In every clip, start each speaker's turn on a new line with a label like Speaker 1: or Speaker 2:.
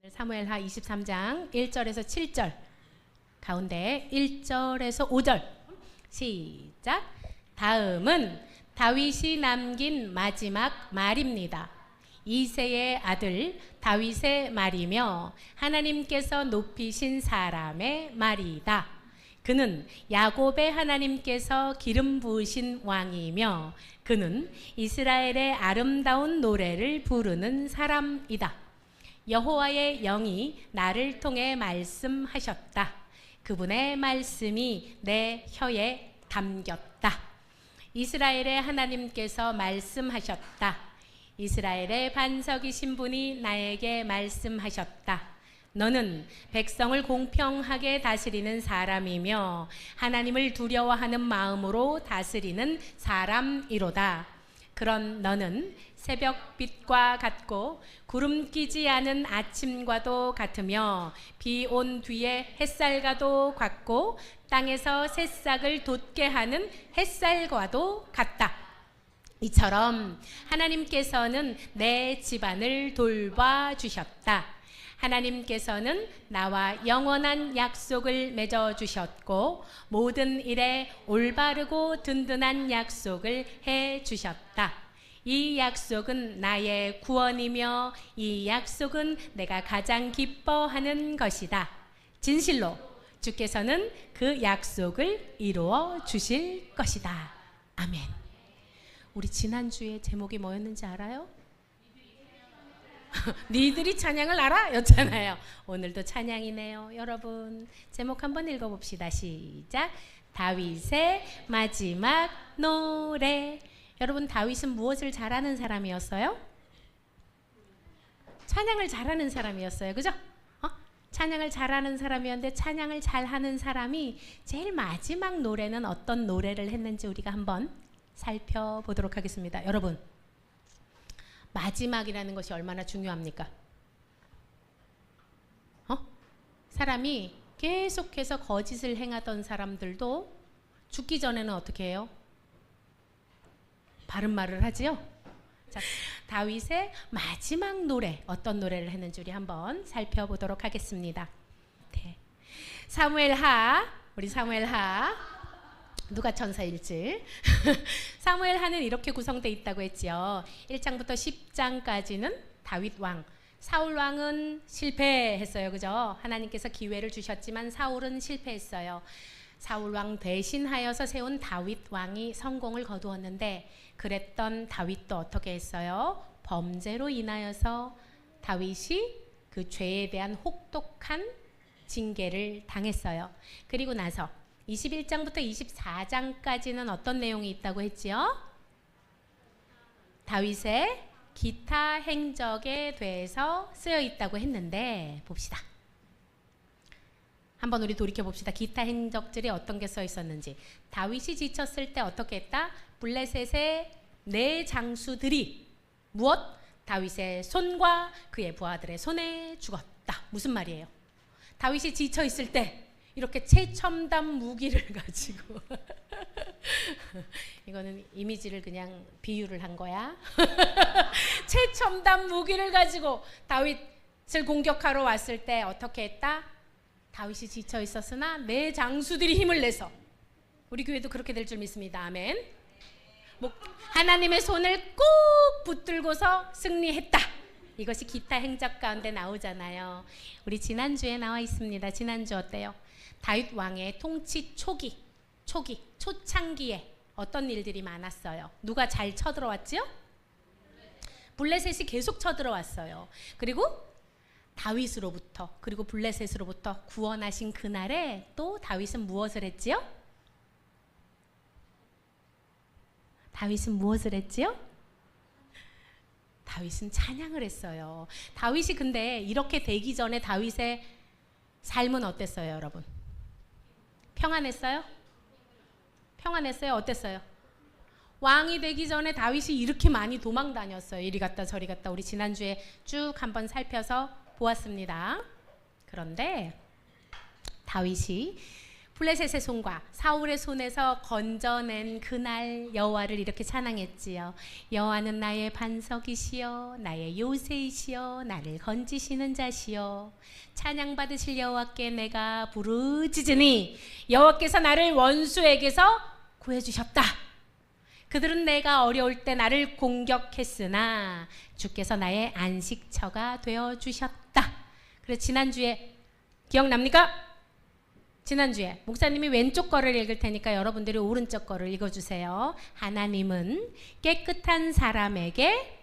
Speaker 1: 사무엘하 23장 1절에서 7절 가운데 1절에서 5절 시작. 다음은 다윗이 남긴 마지막 말입니다. 이새의 아들 다윗의 말이며 하나님께서 높이신 사람의 말이다. 그는 야곱의 하나님께서 기름 부으신 왕이며 그는 이스라엘의 아름다운 노래를 부르는 사람이다. 여호와의 영이 나를 통해 말씀하셨다. 그분의 말씀이 내 혀에 담겼다. 이스라엘의 하나님께서 말씀하셨다. 이스라엘의 반석이신 분이 나에게 말씀하셨다. 너는 백성을 공평하게 다스리는 사람이며 하나님을 두려워하는 마음으로 다스리는 사람이로다. 그런 너는 새벽빛과 같고 구름 끼지 않은 아침과도 같으며 비 온 뒤에 햇살과도 같고 땅에서 새싹을 돋게 하는 햇살과도 같다. 이처럼 하나님께서는 내 집안을 돌봐주셨다. 하나님께서는 나와 영원한 약속을 맺어주셨고 모든 일에 올바르고 든든한 약속을 해주셨다. 이 약속은 나의 구원이며 이 약속은 내가 가장 기뻐하는 것이다. 진실로 주께서는 그 약속을 이루어 주실 것이다. 아멘. 우리 지난주에 제목이 뭐였는지 알아요? 니들이 찬양을 알아? 였잖아요. 오늘도 찬양이네요. 여러분 제목 한번 읽어봅시다. 시작. 다윗의 마지막 노래. 여러분 다윗은 무엇을 잘하는 사람이었어요? 찬양을 잘하는 사람이었어요. 그죠? 찬양을 잘하는 사람이었는데 찬양을 잘하는 사람이 제일 마지막 노래는 어떤 노래를 했는지 우리가 한번 살펴보도록 하겠습니다. 여러분 마지막이라는 것이 얼마나 중요합니까? 사람이 계속해서 거짓을 행하던 사람들도 죽기 전에는 어떻게 해요? 바른 말을 하지요. 자, 다윗의 마지막 노래 어떤 노래를 했는지 우리 한번 살펴보도록 하겠습니다. 네. 우리 사무엘하 누가 천사일지 사무엘하는 이렇게 구성되어 있다고 했지요. 1장부터 10장까지는 다윗 왕, 사울 왕은 실패했어요. 그죠? 하나님께서 기회를 주셨지만 사울은 실패했어요. 사울 왕 대신하여서 세운 다윗 왕이 성공을 거두었는데 그랬던 다윗도 어떻게 했어요? 범죄로 인하여서 다윗이 그 죄에 대한 혹독한 징계를 당했어요. 그리고 나서 21장부터 24장까지는 어떤 내용이 있다고 했지요? 다윗의 기타 행적에 대해서 쓰여 있다고 했는데 봅시다. 한번 우리 돌이켜 봅시다. 기타 행적들이 어떤 게 써 있었는지. 다윗이 지쳤을 때 어떻게 했다? 블레셋의 네 장수들이 무엇? 다윗의 손과 그의 부하들의 손에 죽었다. 무슨 말이에요? 다윗이 지쳐 있을 때 이렇게 최첨단 무기를 가지고 이거는 이미지를 그냥 비유를 한 거야. 최첨단 무기를 가지고 다윗을 공격하러 왔을 때 어떻게 했다? 다윗이 지쳐 있었으나 내 장수들이 힘을 내서 우리 교회도 그렇게 될 줄 믿습니다. 아멘. 하나님의 손을 꼭 붙들고서 승리했다. 이것이 기타 행적 가운데 나오잖아요. 우리 지난주에 나와 있습니다. 지난주 어때요? 다윗 왕의 통치 초창기에 어떤 일들이 많았어요? 누가 잘 쳐들어왔지요? 블레셋이 계속 쳐들어왔어요. 그리고 다윗으로부터 그리고 블레셋으로부터 구원하신 그날에 또 다윗은 무엇을 했지요? 다윗은 무엇을 했지요? 다윗은 찬양을 했어요. 다윗이 근데 이렇게 되기 전에 다윗의 삶은 어땠어요, 여러분? 평안했어요? 평안했어요? 어땠어요? 왕이 되기 전에 다윗이 이렇게 많이 도망 다녔어요. 이리 갔다 저리 갔다. 우리 지난주에 쭉 한번 살펴서 보았습니다. 그런데 다윗이 블레셋의 손과 사울의 손에서 건져낸 그날 여호와를 이렇게 찬양했지요. 여호와는 나의 반석이시여 나의 요새이시여 나를 건지시는 자시여. 찬양받으실 여호와께 내가 부르짖으니 여호와께서 나를 원수에게서 구해주셨다. 그들은 내가 어려울 때 나를 공격했으나 주께서 나의 안식처가 되어주셨다. 그래서 지난주에 기억납니까? 지난주에 목사님이 왼쪽 거를 읽을 테니까 여러분들이 오른쪽 거를 읽어주세요. 하나님은 깨끗한 사람에게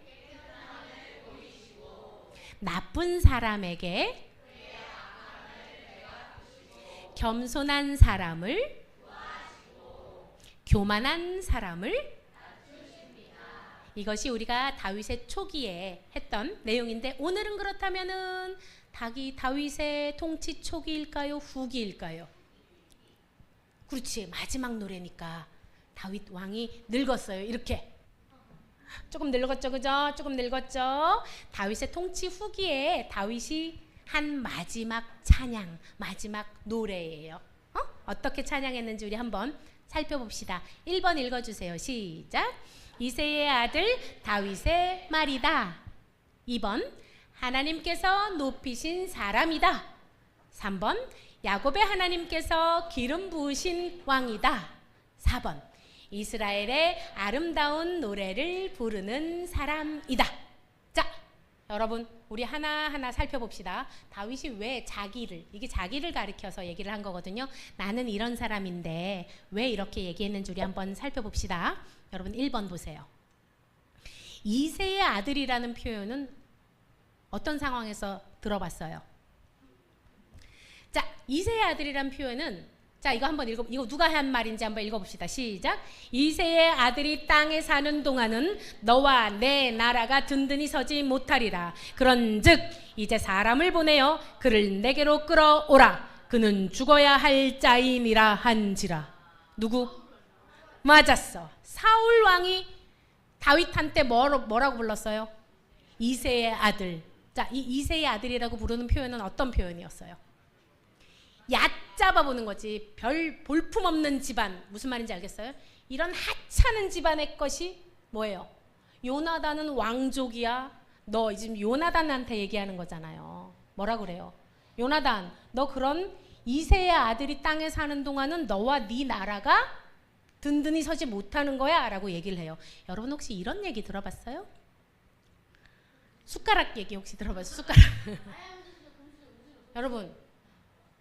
Speaker 1: 나쁜 사람에게 겸손한 사람을 교만한 사람을 이것이 우리가 다윗의 초기에 했던 내용인데 오늘은 그렇다면은 다윗의 통치 초기일까요? 후기일까요? 그렇지, 마지막 노래니까 다윗 왕이 늙었어요. 이렇게 조금 늙었죠, 그죠? 조금 늙었죠. 다윗의 통치 후기에 다윗이 한 마지막 찬양, 마지막 노래예요. 어떻게 찬양했는지 우리 한번 살펴봅시다. 1번 읽어주세요. 시작. 이새의 아들 다윗의 말이다. 2번 하나님께서 높이신 사람이다. 3번 야곱의 하나님께서 기름 부으신 왕이다. 4번 이스라엘의 아름다운 노래를 부르는 사람이다. 자, 여러분 우리 하나하나 살펴봅시다. 다윗이 왜 이게 자기를 가리켜서 얘기를 한 거거든요. 나는 이런 사람인데 왜 이렇게 얘기했는지 우리 한번 살펴봅시다. 여러분 1번 보세요. 이새의 아들이라는 표현은 어떤 상황에서 들어봤어요? 자, 이새의 아들이란 표현은 자, 이거 누가 한 말인지 한번 읽어봅시다. 시작. 이새의 아들이 땅에 사는 동안은 너와 내 나라가 든든히 서지 못하리라. 그런즉 이제 사람을 보내어 그를 내게로 끌어오라. 그는 죽어야 할 자임이라 한지라. 누구? 맞았어. 사울 왕이 다윗한테 뭐라고 불렀어요? 이새의 아들. 자, 이 이새의 아들이라고 부르는 표현은 어떤 표현이었어요? 얕잡아 보는 거지. 별 볼품 없는 집안. 무슨 말인지 알겠어요? 이런 하찮은 집안의 것이 뭐예요? 요나단은 왕족이야. 너 지금 요나단한테 얘기하는 거잖아요. 뭐라 그래요? 요나단, 너 그런 이새의 아들이 땅에 사는 동안은 너와 네 나라가 든든히 서지 못하는 거야 라고 얘기를 해요. 여러분 혹시 이런 얘기 들어봤어요? 숟가락 얘기 혹시 들어봤어요? 숟가락.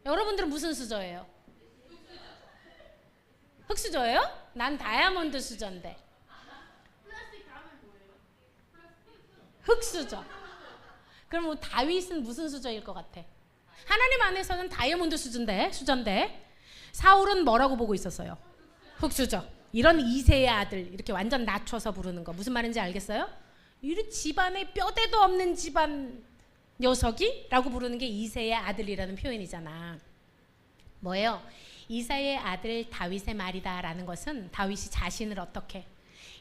Speaker 1: 여러분들은 무슨 수저예요? 흙수저예요? 난 다이아몬드 수저인데. 흙수저. 그럼 뭐 다윗은 무슨 수저일 것 같아? 하나님 안에서는 다이아몬드 수저인데 사울은 뭐라고 보고 있었어요? 흙수저. 이런 이새의 아들 이렇게 완전 낮춰서 부르는 거 무슨 말인지 알겠어요? 이 집안에 뼈대도 없는 집안 녀석이? 라고 부르는 게 이새의 아들이라는 표현이잖아. 뭐예요? 이새의 아들 다윗의 말이다 라는 것은 다윗이 자신을 어떻게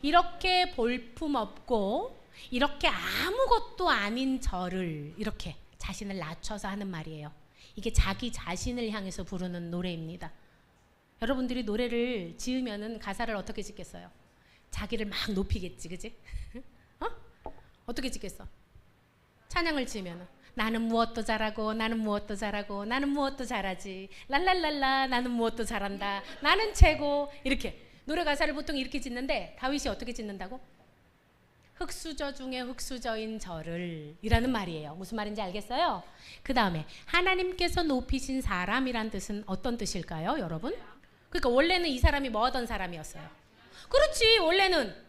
Speaker 1: 이렇게 볼품없고 이렇게 아무것도 아닌 저를 이렇게 자신을 낮춰서 하는 말이에요. 이게 자기 자신을 향해서 부르는 노래입니다. 여러분들이 노래를 지으면은 가사를 어떻게 짓겠어요? 자기를 막 높이겠지, 그지? 어떻게 짓겠어? 찬양을 지으면은 나는 무엇도 잘하고 나는 무엇도 잘하고 나는 무엇도 잘하지 랄랄랄라 나는 무엇도 잘한다 나는 최고 이렇게 노래 가사를 보통 이렇게 짓는데 다윗이 어떻게 짓는다고? 흙수저 중에 흙수저인 저를 이라는 말이에요. 무슨 말인지 알겠어요? 그 다음에 하나님께서 높이신 사람이란 뜻은 어떤 뜻일까요, 여러분? 그러니까 원래는 이 사람이 뭐 하던 사람이었어요? 그렇지, 원래는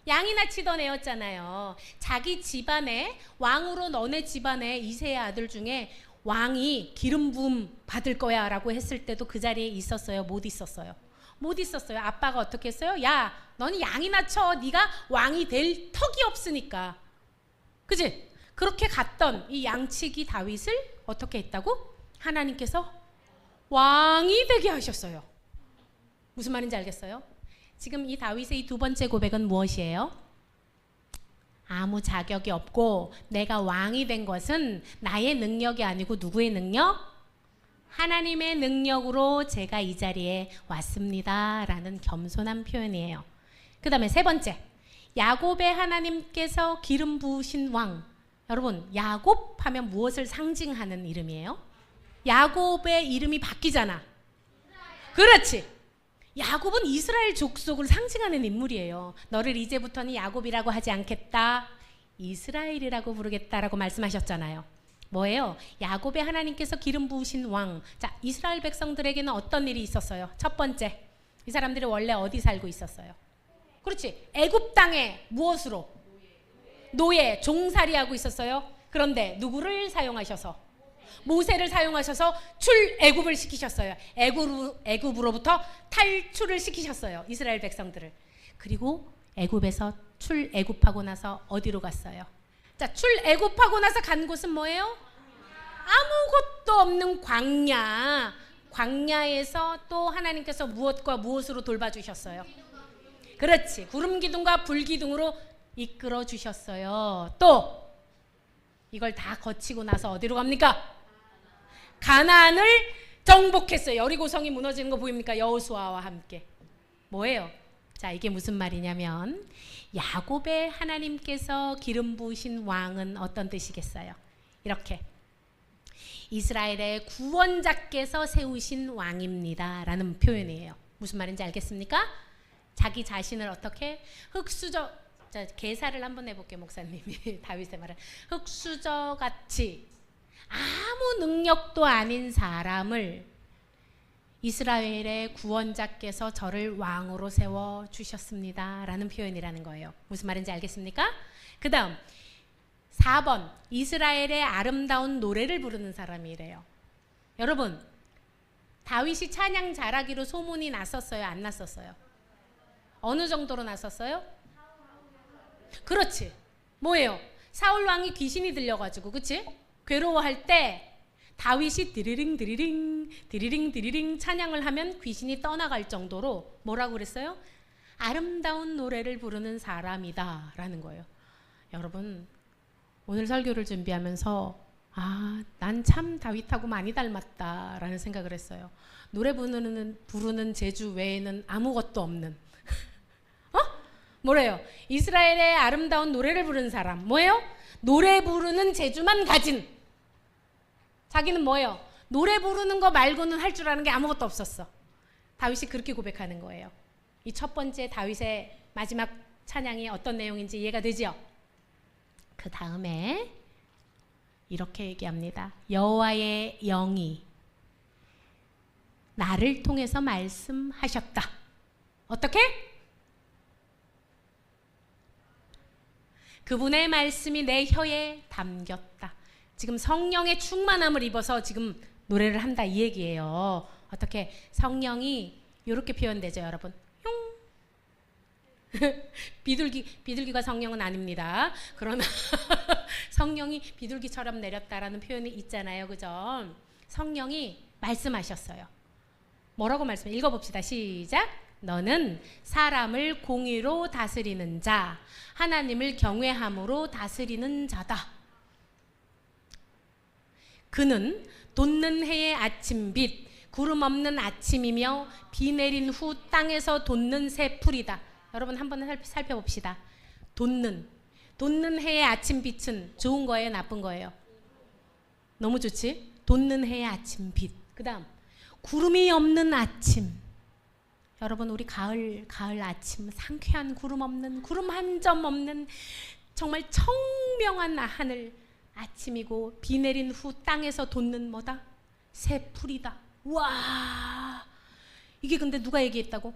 Speaker 1: 양이나 치던 애였잖아요. 자기 집안에 왕으로 너네 집안에 이새의 아들 중에 왕이 기름 부음 받을 거야 라고 했을 때도 그 자리에 있었어요? 못 있었어요? 못 있었어요. 아빠가 어떻게 했어요? 야, 너는 양이나 쳐. 네가 왕이 될 턱이 없으니까. 그치? 그렇게 갔던 이 양치기 다윗을 어떻게 했다고? 하나님께서 왕이 되게 하셨어요. 무슨 말인지 알겠어요? 지금 이 다윗의 이 두 번째 고백은 무엇이에요? 아무 자격이 없고 내가 왕이 된 것은 나의 능력이 아니고 누구의 능력? 하나님의 능력으로 제가 이 자리에 왔습니다 라는 겸손한 표현이에요. 그 다음에 세 번째, 야곱의 하나님께서 기름 부으신 왕. 여러분, 야곱 하면 무엇을 상징하는 이름이에요? 야곱의 이름이 바뀌잖아. 그렇지. 야곱은 이스라엘 족속을 상징하는 인물이에요. 너를 이제부터는 야곱이라고 하지 않겠다, 이스라엘이라고 부르겠다라고 말씀하셨잖아요. 뭐예요? 야곱의 하나님께서 기름 부으신 왕. 자, 이스라엘 백성들에게는 어떤 일이 있었어요? 첫 번째, 이 사람들이 원래 어디 살고 있었어요? 그렇지. 애굽 땅에 무엇으로? 노예, 종살이하고 있었어요. 그런데 누구를 사용하셔서? 모세를 사용하셔서 출애굽을 시키셨어요. 애굽으로부터 탈출을 시키셨어요, 이스라엘 백성들을. 그리고 애굽에서 출애굽하고 나서 어디로 갔어요? 자, 출애굽하고 나서 간 곳은 뭐예요? 아무것도 없는 광야. 광야에서 또 하나님께서 무엇과 무엇으로 돌봐주셨어요? 그렇지. 구름 기둥과 불 기둥으로 이끌어 주셨어요. 또 이걸 다 거치고 나서 어디로 갑니까? 가나안을 정복했어요. 여리고성이 무너지는 거 보입니까? 여호수아와 함께. 뭐예요? 자, 이게 무슨 말이냐면 야곱의 하나님께서 기름 부으신 왕은 어떤 뜻이겠어요? 이렇게 이스라엘의 구원자께서 세우신 왕입니다 라는 표현이에요. 무슨 말인지 알겠습니까? 자기 자신을 어떻게 자, 개사를 한번 해볼게요. 목사님이 다윗의 말을 흙수저같이 아무 능력도 아닌 사람을 이스라엘의 구원자께서 저를 왕으로 세워주셨습니다 라는 표현이라는 거예요. 무슨 말인지 알겠습니까? 그 다음 4번, 이스라엘의 아름다운 노래를 부르는 사람이래요. 여러분, 다윗이 찬양 잘하기로 소문이 났었어요? 안 났었어요? 어느 정도로 났었어요? 그렇지. 뭐예요? 사울 왕이 귀신이 들려가지고, 그치? 괴로워할 때 다윗이 드리링 드리링 드리링 드리링 찬양을 하면 귀신이 떠나갈 정도로 뭐라고 그랬어요? 아름다운 노래를 부르는 사람이다 라는 거예요. 여러분, 오늘 설교를 준비하면서 난 참 다윗하고 많이 닮았다 라는 생각을 했어요. 노래 부르는 재주 외에는 아무것도 없는 뭐래요? 이스라엘의 아름다운 노래를 부르는 사람. 뭐예요? 노래 부르는 재주만 가진. 자기는 뭐예요? 노래 부르는 거 말고는 할 줄 아는 게 아무것도 없었어. 다윗이 그렇게 고백하는 거예요. 이 첫 번째 다윗의 마지막 찬양이 어떤 내용인지 이해가 되죠? 그 다음에 이렇게 얘기합니다. 여호와의 영이 나를 통해서 말씀하셨다. 어떻게? 그분의 말씀이 내 혀에 담겼다. 지금 성령의 충만함을 입어서 지금 노래를 한다 이 얘기예요. 어떻게? 성령이 이렇게 표현되죠, 여러분. 비둘기가 성령은 아닙니다. 그러나 성령이 비둘기처럼 내렸다라는 표현이 있잖아요, 그죠? 성령이 말씀하셨어요. 뭐라고 말씀해요? 읽어봅시다. 시작. 너는 사람을 공의로 다스리는 자, 하나님을 경외함으로 다스리는 자다. 그는 돋는 해의 아침빛, 구름 없는 아침이며 비 내린 후 땅에서 돋는 새 풀이다. 여러분 한번 살펴봅시다. 돋는 해의 아침빛은 좋은 거예요, 나쁜 거예요? 너무 좋지? 돋는 해의 아침빛. 그 다음 구름이 없는 아침. 여러분, 우리 가을 아침 상쾌한 구름 한 점 없는 정말 청명한 하늘 아침이고, 비 내린 후 땅에서 돋는 뭐다? 새 풀이다. 와, 이게 근데 누가 얘기했다고?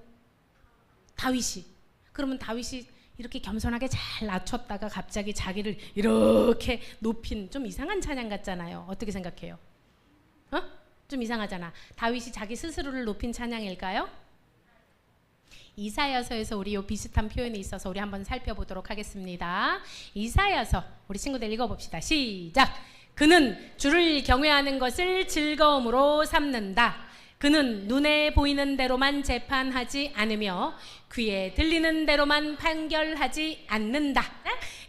Speaker 1: 다윗이. 그러면 다윗이 이렇게 겸손하게 잘 낮췄다가 갑자기 자기를 이렇게 높인 좀 이상한 찬양 같잖아요. 어떻게 생각해요? 좀 이상하잖아. 다윗이 자기 스스로를 높인 찬양일까요? 이사야서에서 우리 요 비슷한 표현이 있어서 우리 한번 살펴보도록 하겠습니다. 이사야서 우리 친구들 읽어봅시다. 시작. 그는 주를 경외하는 것을 즐거움으로 삼는다. 그는 눈에 보이는 대로만 재판하지 않으며 귀에 들리는 대로만 판결하지 않는다.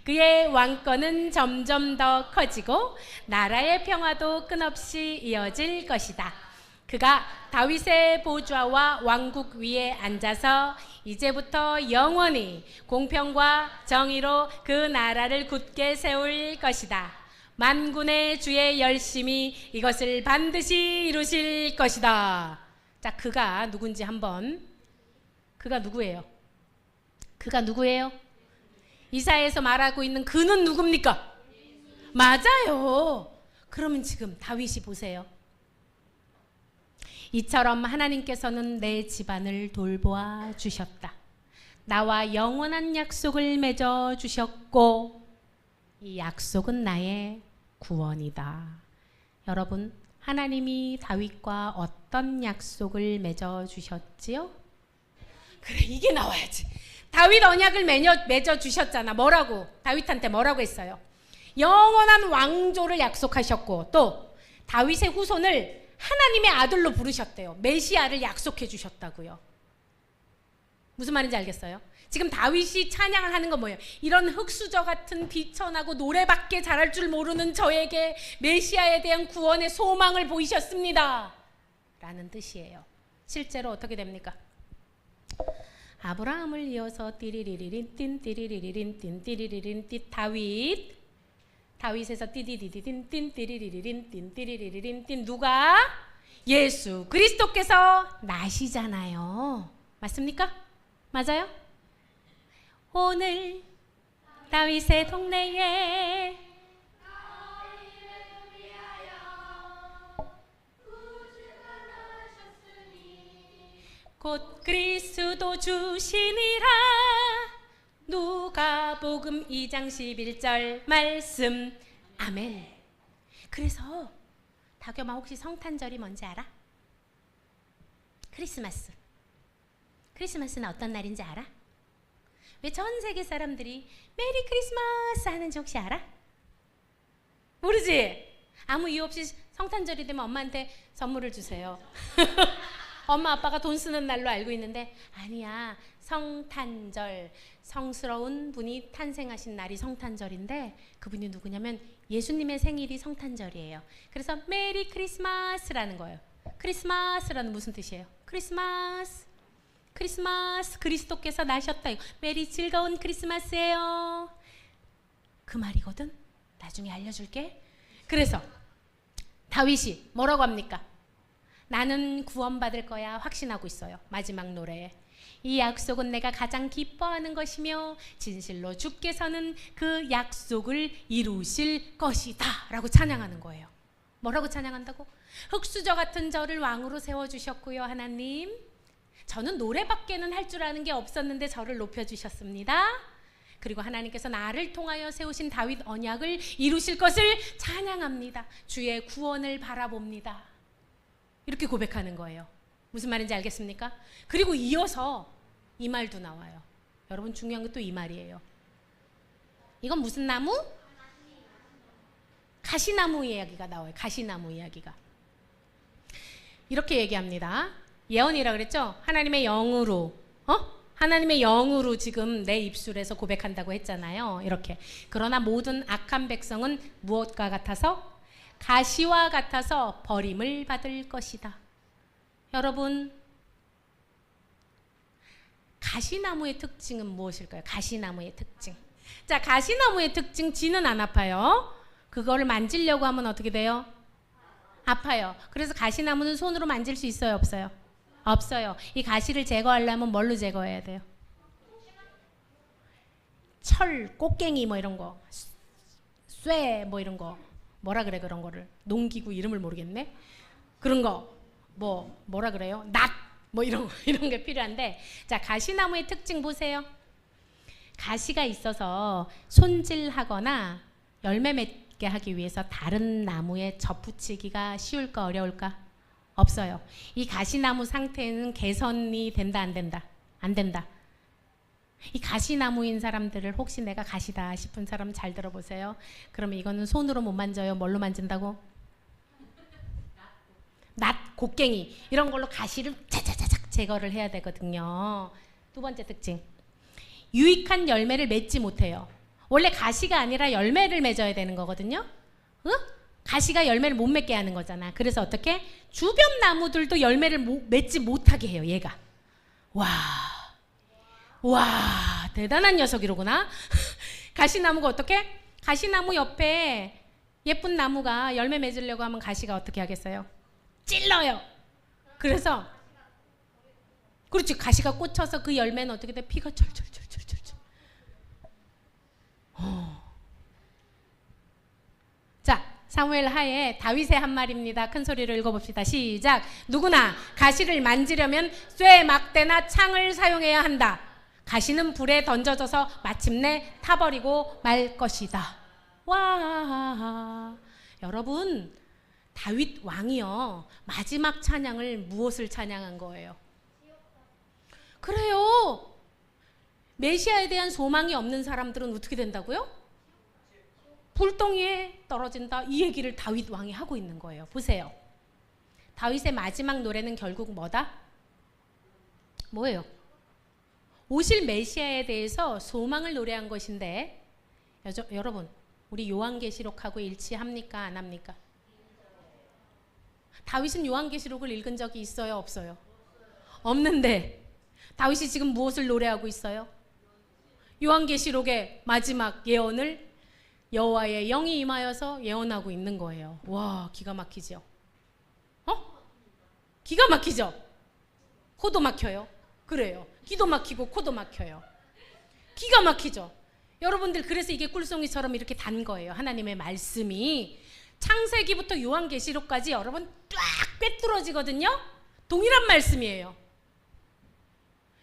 Speaker 1: 그의 왕권은 점점 더 커지고 나라의 평화도 끝없이 이어질 것이다. 그가 다윗의 보좌와 왕국 위에 앉아서 이제부터 영원히 공평과 정의로 그 나라를 굳게 세울 것이다. 만군의 주의 열심히 이것을 반드시 이루실 것이다. 자, 그가 누군지 한번. 그가 누구예요? 그가 누구예요? 이사야에서 말하고 있는 그는 누굽니까? 맞아요. 그러면 지금 다윗이 보세요. 이처럼 하나님께서는 내 집안을 돌보아 주셨다. 나와 영원한 약속을 맺어 주셨고 이 약속은 나의 구원이다. 여러분, 하나님이 다윗과 어떤 약속을 맺어 주셨지요? 그래, 이게 나와야지. 다윗 언약을 맺어 주셨잖아. 뭐라고? 다윗한테 뭐라고 했어요? 영원한 왕조를 약속하셨고 또 다윗의 후손을 하나님의 아들로 부르셨대요. 메시아를 약속해 주셨다고요. 무슨 말인지 알겠어요? 지금 다윗이 찬양을 하는 건 뭐예요? 이런 흙수저 같은 비천하고 노래밖에 잘할 줄 모르는 저에게 메시아에 대한 구원의 소망을 보이셨습니다. 라는 뜻이에요. 실제로 어떻게 됩니까? 아브라함을 이어서 띠리리리린 띵 띠리리리린 띵 띠리리린 띠 다윗에서 띠디디디딘 띵 띠리리리린 띵 띠리리리린 띵 누가? 예수 그리스도께서 나시잖아요. 맞습니까? 맞아요? 오늘 다윗의 동네에 곧 그리스도 주시니라. 누가복음 2장 11절 말씀. 아멘. 그래서 다겸아, 혹시 성탄절이 뭔지 알아? 크리스마스. 크리스마스는 어떤 날인지 알아? 왜 전 세계 사람들이 메리 크리스마스 하는지 혹시 알아? 모르지? 아무 이유 없이 성탄절이 되면 엄마한테 선물을 주세요. 엄마 아빠가 돈 쓰는 날로 알고 있는데 아니야. 성탄절, 성스러운 분이 탄생하신 날이 성탄절인데 그분이 누구냐면 예수님의 생일이 성탄절이에요. 그래서 메리 크리스마스라는 거예요. 크리스마스라는 무슨 뜻이에요? 크리스마스. 크리스마스, 그리스도께서 나셨다. 메리 즐거운 크리스마스예요. 그 말이거든. 나중에 알려줄게. 그래서 다윗이 뭐라고 합니까? 나는 구원받을 거야 확신하고 있어요. 마지막 노래에 이 약속은 내가 가장 기뻐하는 것이며 진실로 주께서는 그 약속을 이루실 것이다 라고 찬양하는 거예요. 뭐라고 찬양한다고? 흙수저 같은 저를 왕으로 세워주셨고요. 하나님, 저는 노래밖에는 할 줄 아는 게 없었는데 저를 높여주셨습니다. 그리고 하나님께서 나를 통하여 세우신 다윗 언약을 이루실 것을 찬양합니다. 주의 구원을 바라봅니다. 이렇게 고백하는 거예요. 무슨 말인지 알겠습니까? 그리고 이어서 이 말도 나와요. 여러분, 중요한 게 또 이 말이에요. 이건 무슨 나무? 가시나무 이야기가 나와요. 가시나무 이야기가. 이렇게 얘기합니다. 예언이라 그랬죠? 하나님의 영으로, 하나님의 영으로 지금 내 입술에서 고백한다고 했잖아요. 이렇게. 그러나 모든 악한 백성은 무엇과 같아서? 가시와 같아서 버림을 받을 것이다. 여러분, 가시나무의 특징은 무엇일까요? 가시나무의 특징. 자, 가시나무의 특징, 쥐는 안 아파요. 그거를 만지려고 하면 어떻게 돼요? 아파요. 그래서 가시나무는 손으로 만질 수 있어요? 없어요? 없어요. 이 가시를 제거하려면 뭘로 제거해야 돼요? 철, 꽃갱이 뭐 이런 거, 쇠 뭐 이런 거, 뭐라 그래 그런 거를, 농기구 이름을 모르겠네. 그런 거 뭐라 그래요? 낫 뭐 이런 게 필요한데, 자, 가시나무의 특징 보세요. 가시가 있어서 손질하거나 열매 맺게 하기 위해서 다른 나무에 접붙이기가 쉬울까 어려울까? 없어요. 이 가시나무 상태는 개선이 된다 안 된다? 안 된다. 이 가시나무인 사람들을 혹시 내가 가시다 싶은 사람 잘 들어보세요. 그러면 이거는 손으로 못 만져요. 뭘로 만진다고? 낫, 곡괭이 이런 걸로 가시를 차차차차 제거를 해야 되거든요. 두 번째 특징, 유익한 열매를 맺지 못해요. 원래 가시가 아니라 열매를 맺어야 되는 거거든요. 가시가 열매를 못 맺게 하는 거잖아. 그래서 어떻게? 주변 나무들도 열매를 맺지 못하게 해요, 얘가. 와, 대단한 녀석이로구나. 가시나무가 어떻게? 가시나무 옆에 예쁜 나무가 열매 맺으려고 하면 가시가 어떻게 하겠어요? 찔러요. 그래서 그렇지, 가시가 꽂혀서 그 열매는 어떻게 돼? 피가 철철철철철철. 자, 사무엘 하에 다윗의 한 말입니다. 큰 소리로 읽어봅시다. 시작. 누구나 가시를 만지려면 쇠, 막대나 창을 사용해야 한다. 가시는 불에 던져져서 마침내 타버리고 말 것이다. 와, 여러분, 다윗 왕이요, 마지막 찬양을 무엇을 찬양한 거예요? 그래요. 메시아에 대한 소망이 없는 사람들은 어떻게 된다고요? 불덩이에 떨어진다. 이 얘기를 다윗 왕이 하고 있는 거예요. 보세요. 다윗의 마지막 노래는 결국 뭐다? 뭐예요? 오실 메시아에 대해서 소망을 노래한 것인데, 여러분, 우리 요한계시록하고 일치합니까? 안 합니까? 다윗은 요한계시록을 읽은 적이 있어요? 없어요? 없는데 다윗이 지금 무엇을 노래하고 있어요? 요한계시록의 마지막 예언을 여호와의 영이 임하여서 예언하고 있는 거예요. 와, 기가 막히죠? 기가 막히죠? 코도 막혀요. 그래요. 귀도 막히고 코도 막혀요. 기가 막히죠? 여러분들, 그래서 이게 꿀송이처럼 이렇게 단 거예요. 하나님의 말씀이 창세기부터 요한계시록까지 여러분 쫙 꿰뚫어지거든요. 동일한 말씀이에요.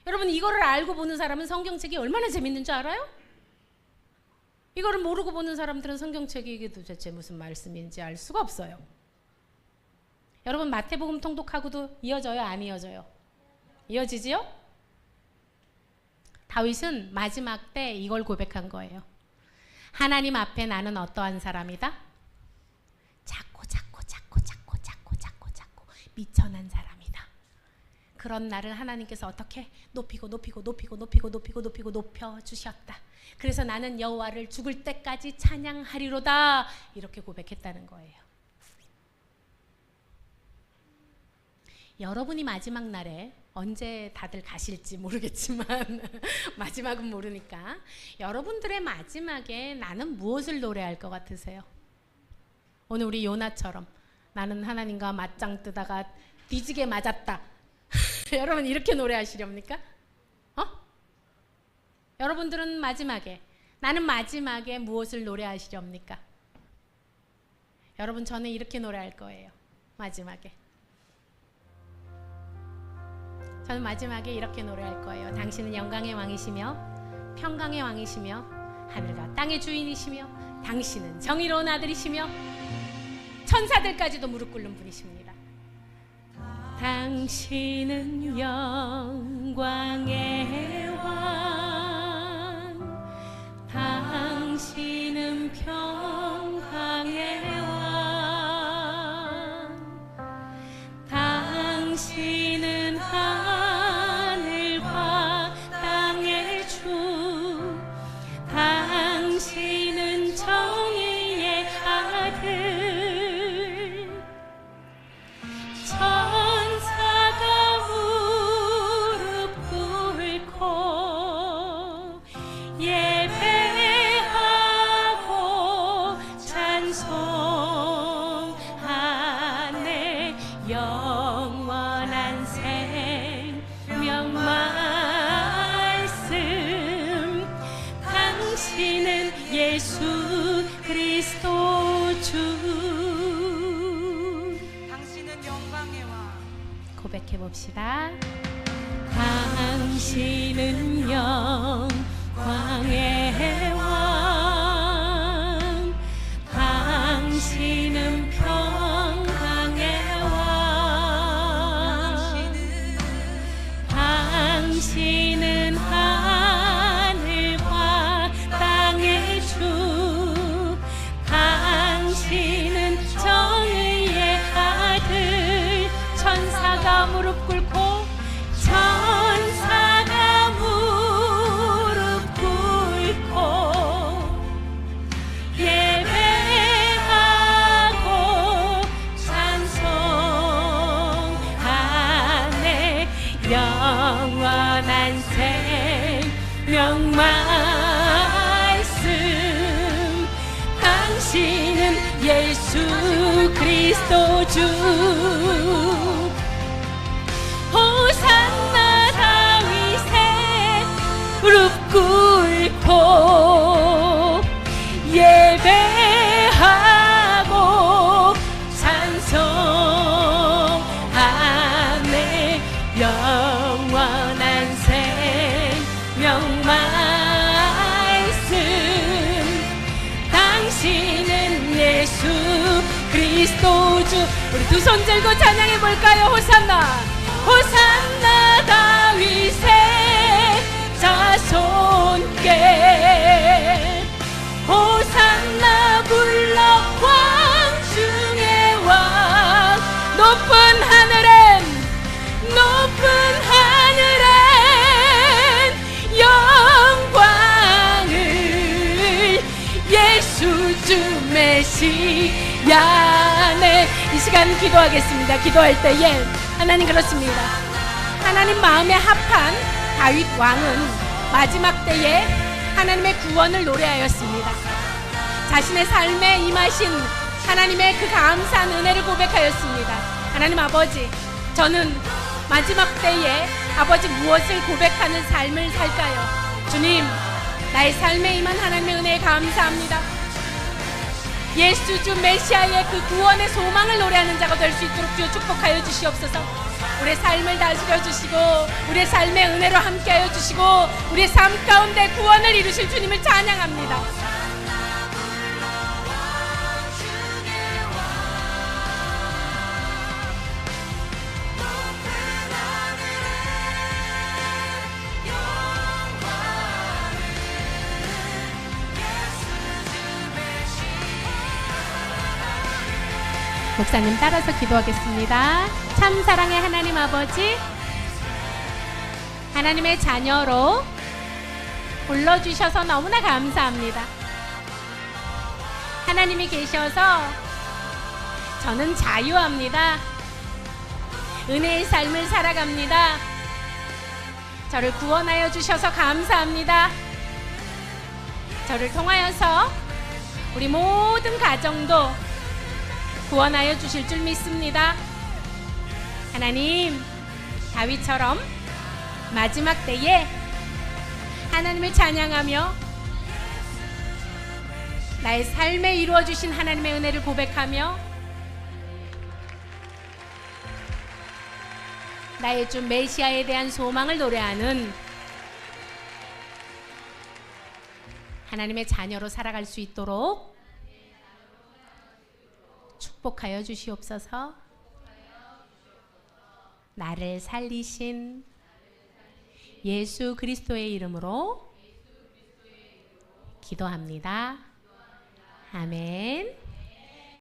Speaker 1: 여러분, 이거를 알고 보는 사람은 성경책이 얼마나 재밌는 줄 알아요? 이거를 모르고 보는 사람들은 성경책이 이게 도대체 무슨 말씀인지 알 수가 없어요. 여러분, 마태복음 통독하고도 이어져요? 안 이어져요? 이어지지요? 다윗은 마지막 때 이걸 고백한 거예요. 하나님 앞에 나는 어떠한 사람이다? 작고 미천한 사람이다. 그런 나를 하나님께서 어떻게 높이고 높여주셨다. 그래서 나는 여호와를 죽을 때까지 찬양하리로다. 이렇게 고백했다는 거예요. 여러분이 마지막 날에 언제 다들 가실지 모르겠지만 마지막은 모르니까, 여러분들의 마지막에 나는 무엇을 노래할 것 같으세요? 오늘 우리 요나처럼 나는 하나님과 맞짱 뜨다가 뒤지게 맞았다. 여러분, 이렇게 노래하시렵니까? 여러분들은 마지막에, 나는 마지막에 무엇을 노래하시렵니까? 여러분, 저는 이렇게 노래할 거예요. 마지막에 저는 마지막에 이렇게 노래할 거예요. 당신은 영광의 왕이시며 평강의 왕이시며 하늘과 땅의 주인이시며 당신은 정의로운 아들이시며 천사들까지도 무릎 꿇는 분이십니다. 당신은 영광의 왕, 당신은 평강의 왕, 당신은 하늘과 땅의 주, 당신은 정의의 아들, 천사가 무릎 꿇고 예배하고 찬송하네. 영원한 생명 말씀, 당신은 예수 그리스도 주.
Speaker 2: 당신은 영광의 왕.
Speaker 1: 고백해 봅시다. 당신은 영광의 왕, 당신은 평강의 왕, 당신은 하늘과 땅의 주, 당신은 정의의 아들, 천사가 무릎 꿇고, 천사가 무릎 꿇고 예수 그리스도 주 호산나 다윗의 무릎 꿇고 예배하고 찬송하네 영원한 생명 말씀 당신은 예수 그리스도 주 우리 두 손 들고 찬양해 볼까요? 호산나 호산나 다윗의 자손께 호산나 불러 왕 중의 왕 높은 하늘엔 영광을 예수 주 메시아네. 이 시간 기도하겠습니다. 기도할 때에 하나님 그렇습니다. 하나님 마음에 합한 다윗 왕은 마지막 때에 하나님의 구원을 노래하였습니다. 자신의 삶에 임하신 하나님의 그 감사한 은혜를 고백하였습니다. 하나님 아버지, 저는 마지막 때에 아버지 무엇을 고백하는 삶을 살까요? 주님, 나의 삶에 임한 하나님의 은혜에 감사합니다. 예수 주 메시아의 그 구원의 소망을 노래하는 자가 될 수 있도록 주여 축복하여 주시옵소서. 우리의 삶을 다스려 주시고 우리의 삶의 은혜로 함께하여 주시고 우리의 삶 가운데 구원을 이루실 주님을 찬양합니다. 목사님 따라서 기도하겠습니다. 참 사랑의 하나님 아버지, 하나님의 자녀로 불러주셔서 너무나 감사합니다. 하나님이 계셔서 저는 자유합니다. 은혜의 삶을 살아갑니다. 저를 구원하여 주셔서 감사합니다. 저를 통하여서 우리 모든 가정도 구원하여 주실 줄 믿습니다. 하나님, 다윗처럼 마지막 때에 하나님을 찬양하며 나의 삶에 이루어 주신 하나님의 은혜를 고백하며 나의 주 메시아에 대한 소망을 노래하는 하나님의 자녀로 살아갈 수 있도록 축복하여 주시옵소서. 나를 살리신 예수 그리스도의 이름으로 기도합니다. 아멘.